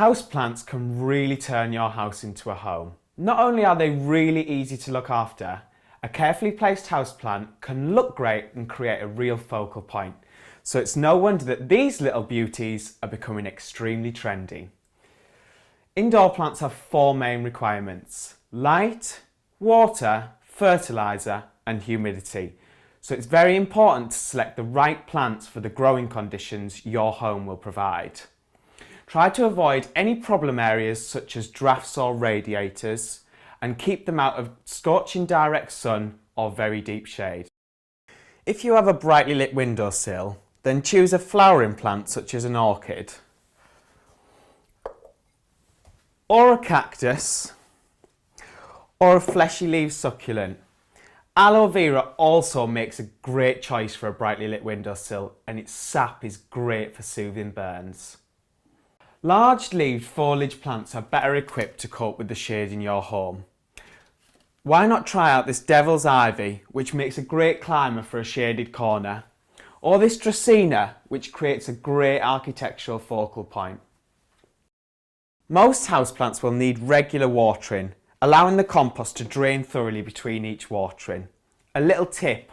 Houseplants can really turn your house into a home. Not only are they really easy to look after, a carefully placed houseplant can look great and create a real focal point. So it's no wonder that these little beauties are becoming extremely trendy. Indoor plants have 4 main requirements: light, water, fertiliser and humidity. So it's very important to select the right plants for the growing conditions your home will provide. Try to avoid any problem areas such as drafts or radiators and keep them out of scorching direct sun or very deep shade. If you have a brightly lit windowsill, then choose a flowering plant such as an orchid or a cactus or a fleshy leaf succulent. Aloe vera also makes a great choice for a brightly lit windowsill, and its sap is great for soothing burns. Large-leaved foliage plants are better equipped to cope with the shade in your home. Why not try out this devil's ivy, which makes a great climber for a shaded corner, or this dracaena, which creates a great architectural focal point. Most houseplants will need regular watering, allowing the compost to drain thoroughly between each watering. A little tip: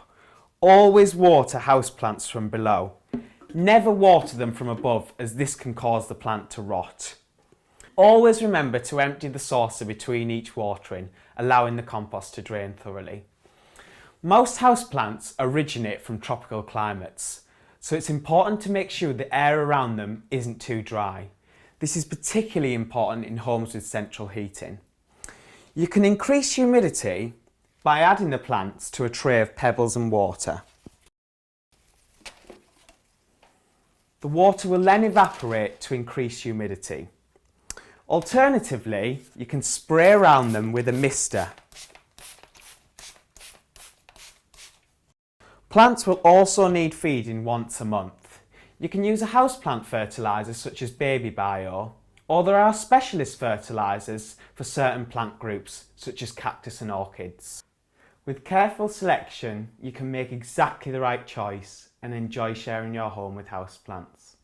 always water houseplants from below. Never water them from above, as this can cause the plant to rot. Always remember to empty the saucer between each watering, allowing the compost to drain thoroughly. Most houseplants originate from tropical climates, so it's important to make sure the air around them isn't too dry. This is particularly important in homes with central heating. You can increase humidity by adding the plants to a tray of pebbles and water. The water will then evaporate to increase humidity. Alternatively, you can spray around them with a mister. Plants will also need feeding once a month. You can use a houseplant fertiliser such as Baby Bio, or there are specialist fertilisers for certain plant groups such as cactus and orchids. With careful selection, you can make exactly the right choice and enjoy sharing your home with houseplants.